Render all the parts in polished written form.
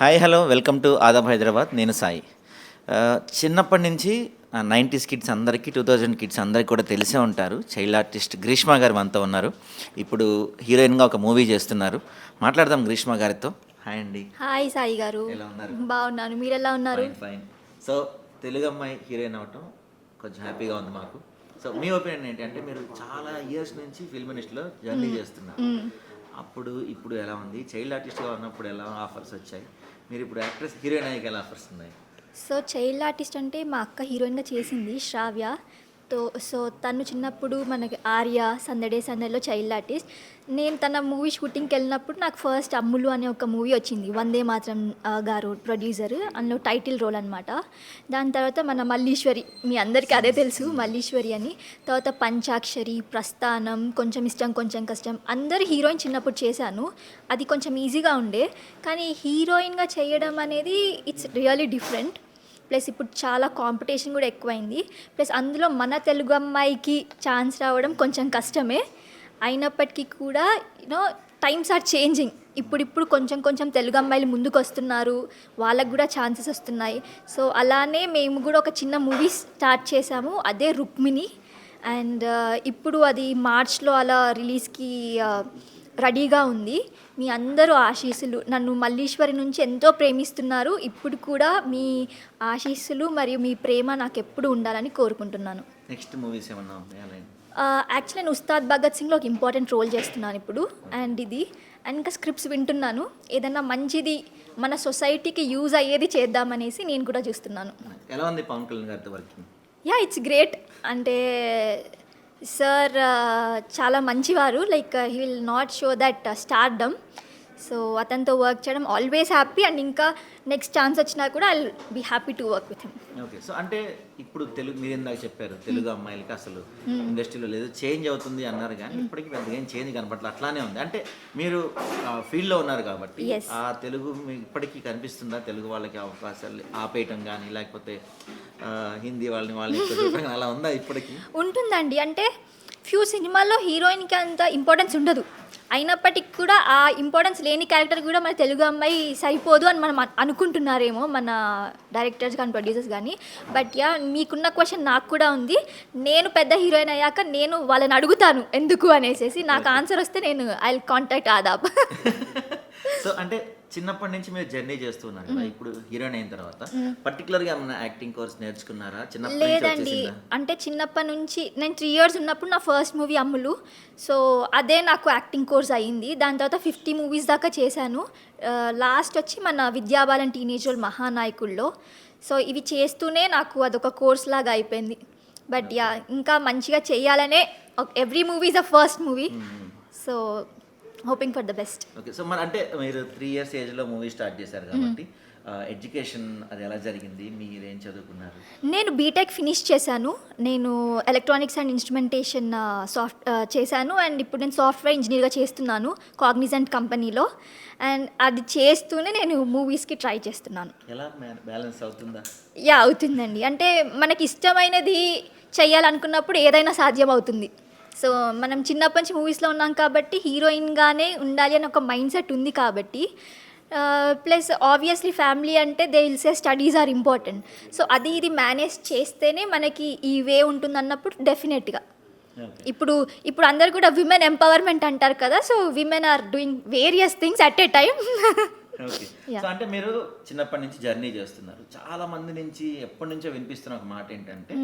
Hi hello welcome to Adaab Hyderabad. నేను సాయి. చిన్నప్పటి నుంచి 90s కిడ్స్ అందరికీ 2000 కిడ్స్ అందరికీ కూడా తెలిసే ఉంటారు. చైల్డ్ ఆర్టిస్ట్ గ్రీష్మ గారు మనతో ఉన్నారు. ఇప్పుడు హీరోయిన్గా ఒక మూవీ చేస్తున్నారు. మాట్లాడదాం గ్రీష్మ గారితో. హాయ్ అండి. హాయ్ సాయి గారు. ఎలా ఉన్నారు? బాగున్నాను, మీరు ఎలా ఉన్నారు? Fine fine. సో తెలుగు అమ్మాయి హీరోయిన్ అవ్వటం కొంచెం హ్యాపీగా ఉంది మాకు. సో మీ ఒపీనియన్ ఏంటి అంటే, మీరు చాలా ఇయర్స్ నుంచి ఫిల్మ్ ఇండస్ట్రీలో జర్నీ చేస్తున్నారు. అప్పుడు ఇప్పుడు ఎలా ఉంది? చైల్డ్ ఆర్టిస్ట్గా ఉన్నప్పుడు ఎలా ఆఫర్స్ వచ్చాయి? మీరు ఇప్పుడు యాక్ట్రెస్ హీరోయిన్ అయ్యాక ఎలా ఆఫర్స్ ఉన్నాయి? సో చైల్డ్ ఆర్టిస్ట్ అంటే మా అక్క హీరోయిన్గా చేసింది శ్రావ్య. సో తను చిన్నప్పుడు మనకి ఆర్య, సందడే సందడిలో చైల్డ్ ఆర్టిస్ట్. నేను తన మూవీ షూటింగ్కి వెళ్ళినప్పుడు నాకు ఫస్ట్ అమ్ములు అనే ఒక మూవీ వచ్చింది, వందే మాత్రం గారు ప్రొడ్యూసర్, అందులో టైటిల్ రోల్ అనమాట. దాని తర్వాత మన మల్లీశ్వరి, మీ అందరికీ అదే తెలుసు మల్లీశ్వరి అని. తర్వాత పంచాక్షరి, ప్రస్థానం, కొంచెం ఇష్టం కొంచెం కష్టం, అందరు హీరోయిన్ చిన్నప్పుడు చేశాను. అది కొంచెం ఈజీగా ఉండే, కానీ హీరోయిన్గా చేయడం అనేది ఇట్స్ రియల్లీ డిఫరెంట్. ప్లస్ ఇప్పుడు చాలా కాంపిటీషన్ కూడా ఎక్కువైంది. ప్లస్ అందులో మన తెలుగు అమ్మాయికి ఛాన్స్ రావడం కొంచెం కష్టమే. అయినప్పటికీ కూడా టైమ్స్ ఆర్ చేంజింగ్. ఇప్పుడు కొంచెం కొంచెం తెలుగు అమ్మాయిలు ముందుకు వస్తున్నారు, వాళ్ళకు కూడా ఛాన్సెస్ వస్తున్నాయి. సో అలానే మేము కూడా ఒక చిన్న మూవీ స్టార్ట్ చేసాము, అదే రుక్మిణి. అండ్ ఇప్పుడు అది మార్చ్లో అలా రిలీజ్కి రెడీగా ఉంది. మీ అందరూ ఆశీస్సులు, నన్ను మల్లీశ్వరి నుంచి ఎంతో ప్రేమిస్తున్నారు. ఇప్పుడు కూడా మీ ఆశీస్సులు మరియు మీ ప్రేమ నాకు ఎప్పుడు ఉండాలని కోరుకుంటున్నాను. నెక్స్ట్ మూవీస్ ఏమన్నా? యాక్చువల్లీ నేను ఉస్తాద్ భగత్ సింగ్లో ఒక ఇంపార్టెంట్ రోల్ చేస్తున్నాను ఇప్పుడు. అండ్ ఇంకా స్క్రిప్ట్స్ వింటున్నాను. ఏదన్నా మంచిది మన సొసైటీకి యూజ్ అయ్యేది చేద్దామనేసి నేను కూడా చూస్తున్నాను. ఎలా ఉంది పవన్ కళ్యాణ్ గారితో వర్కింగ్? Yeah, it's great. అంటే సార్ చాలా మంచివారు. Like he will not show that stardom. So అతనితో వర్క్ చేయడం ఆల్వేస్ హ్యాపీ. అండ్ ఇంకా నెక్స్ట్ ఛాన్స్ వచ్చినా కూడా I will be happy to work with him. Okay. So అంటే ఇప్పుడు తెలుగు, మీరు ఇందాక చెప్పారు తెలుగు అమ్మాయిలకి అసలు ఇండస్ట్రీలో లేదు, చేంజ్ అవుతుంది అన్నారు, కానీ ఇప్పటికీ పెద్దగా ఏం చేంజ్ కనపట్ల, అట్లానే ఉంది. అంటే మీరు ఫీల్డ్లో ఉన్నారు కాబట్టి ఆ తెలుగు మీకు ఇప్పటికీ కనిపిస్తుందా? తెలుగు వాళ్ళకి అవకాశాలు ఆపేయటం కానీ, లేకపోతే హిందీ వాళ్ళని అలా ఉందా ఇప్పటికీ? ఉంటుందండి. అంటే ఫ్యూ సినిమాల్లో హీరోయిన్కి అంత ఇంపార్టెన్స్ ఉండదు. అయినప్పటికీ కూడా ఆ ఇంపార్టెన్స్ లేని క్యారెక్టర్ కూడా మన తెలుగు అమ్మాయి సరిపోదు అని మనం అనుకుంటున్నారేమో మన డైరెక్టర్స్ కానీ ప్రొడ్యూసర్స్ కానీ. బట్ యా, మీకున్న క్వశ్చన్ నాకు కూడా ఉంది. నేను పెద్ద హీరోయిన్ అయ్యాక నేను వాళ్ళని అడుగుతాను ఎందుకు అనేసి. నాకు ఆన్సర్ వస్తే నేను I will contact Aadab. So అంటే చిన్నప్పటి నుంచి మీరు జర్నీ చేస్తున్నారు కదా, ఇప్పుడు హీరోయిన్ అయిన తర్వాత పర్టికులర్గా ఏమైనా యాక్టింగ్ కోర్స్ నేర్చుకున్నారా? లేదండి, అంటే చిన్నప్పటి నుంచి నేను 3 years ఉన్నప్పుడు నా ఫస్ట్ మూవీ అమ్ములు. సో అదే నాకు యాక్టింగ్ కోర్స్ అయ్యింది. దాని తర్వాత 50 movies దాకా చేశాను. లాస్ట్ వచ్చి మన విద్యాబాలన్ టీనేజ్ రోల్ మహానాయకుల్లో. సో ఇవి చేస్తూనే నాకు అదొక కోర్స్ లాగా అయిపోయింది. బట్ యా, ఇంకా మంచిగా చేయాలనే, every movie is a first movie. So hoping for the best. Okay. So మరి అంటే మీరు 3 years ఏజ్లో మూవీ స్టార్ట్ చేశారు కాబట్టి ఎడ్యుకేషన్ అది ఎలా జరిగింది? మీరు ఏం చదువుకున్నారు? నేను బీటెక్ ఫినిష్ చేశాను. నేను ఎలక్ట్రానిక్స్ అండ్ ఇన్స్ట్రుమెంటేషన్ చేశాను. అండ్ ఇప్పుడు నేను సాఫ్ట్వేర్ ఇంజనీర్గా చేస్తున్నాను కాగ్నిజెంట్ కంపెనీలో. అండ్ అది చేస్తూనే నేను మూవీస్కి ట్రై చేస్తున్నాను. ఎలా బ్యాలెన్స్ అవుతుందా? యా, అవుతుందండి. అంటే మనకి ఇష్టమైనది చేయాలనుకున్నప్పుడు ఏదైనా సాధ్యం అవుతుంది. సో మనం చిన్నప్పటి నుంచి మూవీస్లో ఉన్నాం కాబట్టి హీరోయిన్గానే ఉండాలి అని ఒక మైండ్ సెట్ ఉంది కాబట్టి. ప్లస్ ఆబ్వియస్లీ ఫ్యామిలీ అంటే they will say studies are important. So అది ఇది మేనేజ్ చేస్తేనే మనకి ఈ వే ఉంటుంది అన్నప్పుడు డెఫినెట్గా ఇప్పుడు అందరు కూడా విమెన్ ఎంపవర్మెంట్ అంటారు కదా. So women are doing various things at a time. Okay. So అంటే మీరు చిన్నప్పటి నుంచి జర్నీ చేస్తున్నారు. చాలా మంది నుంచి ఎప్పటి నుంచో వినిపిస్తున్న ఒక మాట ఏంటంటే,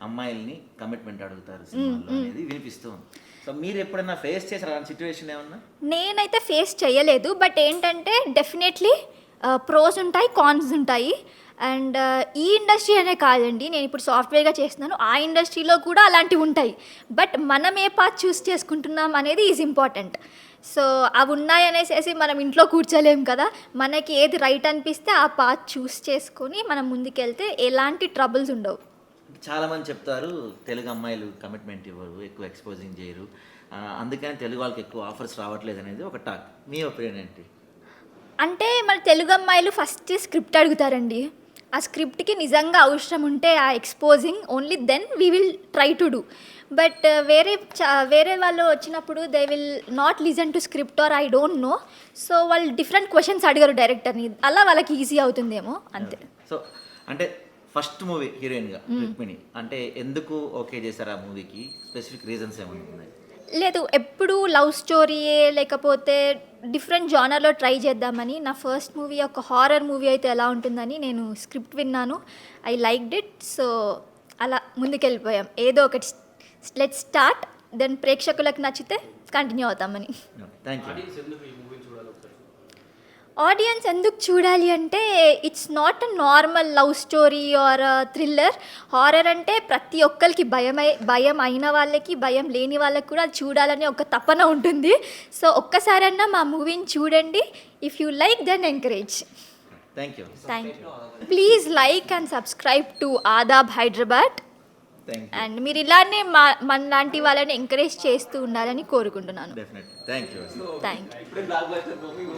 అమ్మాయిల్ని కమిట్మెంట్ అడుగుతారు సినిమాల్లో అనేది వినిపిస్తూ ఉంది. సో మీరు ఎప్పుడైనా ఫేస్ చేసిన అలాంటి సిచ్యువేషన్ ఏమన్నా? నేనైతే ఫేస్ చేయలేదు. బట్ ఏంటంటే డెఫినెట్లీ ప్రోస్ ఉంటాయి, కాన్స్ ఉంటాయి. అండ్ ఈ ఇండస్ట్రీ అనే కాదండి, నేను ఇప్పుడు సాఫ్ట్వేర్గా చేస్తున్నాను, ఆ ఇండస్ట్రీలో కూడా అలాంటివి ఉంటాయి. బట్ మనం ఏ పాత్ చూస్ చేసుకుంటున్నాం అనేది ఈజ్ ఇంపార్టెంట్. సో అవి ఉన్నాయనేసి మనం ఇంట్లో కూర్చోలేం కదా. మనకి ఏది రైట్ అనిపిస్తే ఆ పాత్ చూస్ చేసుకొని మనం ముందుకెళ్తే ఎలాంటి ట్రబుల్స్ ఉండవు. చాలా మంది చెప్తారు తెలుగు అమ్మాయిలు కమిట్మెంట్ ఇవ్వరు, ఎక్కువ ఎక్స్పోజింగ్ చేయరు, అందుకని తెలుగు వాళ్ళకి ఎక్కువ ఆఫర్స్ రావట్లేదు అనేది ఒక టాక్. మీ ఒపీనియన్ ఏంటి? అంటే మన తెలుగు అమ్మాయిలు ఫస్ట్ స్క్రిప్ట్ అడుగుతారండి. ఆ స్క్రిప్ట్కి నిజంగా అవసరం ఉంటే ఆ exposing only then we will try to do. But వేరే వాళ్ళు వచ్చినప్పుడు they will not listen to script or I don't know. So వాళ్ళు డిఫరెంట్ క్వశ్చన్స్ అడిగారు డైరెక్టర్ని, అలా వాళ్ళకి ఈజీ అవుతుందేమో అంతే. సో అంటే ఫస్ట్ మూవీ హీరోయిన్గా రుక్మిణి అంటే ఎందుకు ఓకే చేశారు ఆ మూవీకి? స్పెసిఫిక్ రీజన్స్ ఏమైనా ఉన్నాయి? లేదు, ఎప్పుడు లవ్ స్టోరీయే లేకపోతే డిఫరెంట్ జానర్లో ట్రై చేద్దామని. నా ఫస్ట్ మూవీ ఒక హారర్ మూవీ అయితే ఎలా ఉంటుందని నేను స్క్రిప్ట్ విన్నాను, ఐ లైక్డ్ ఇట్. సో అలా ముందుకెళ్ళిపోయాం, ఏదో ఒకటి లెట్స్ స్టార్ట్, దెన్ ప్రేక్షకులకు నచ్చితే కంటిన్యూ అవుతామని. Thank you. ఆడియన్స్ ఎందుకు చూడాలి అంటే it's not a normal love story or thriller. Horror అంటే ప్రతి ఒక్కరికి భయం అయిన వాళ్ళకి, భయం లేని వాళ్ళకి కూడా అది చూడాలని ఒక తపన ఉంటుంది. సో ఒక్కసారన్నా మా మూవీని చూడండి. If you like then encourage. Thank you. Please like and subscribe to Adaab Hyderabad. Thank you. And మీరు ఇలానే మన లాంటి వాళ్ళని ఎంకరేజ్ చేస్తూ ఉండాలని కోరుకుంటున్నాను. Definitely. Thank you. Thank you.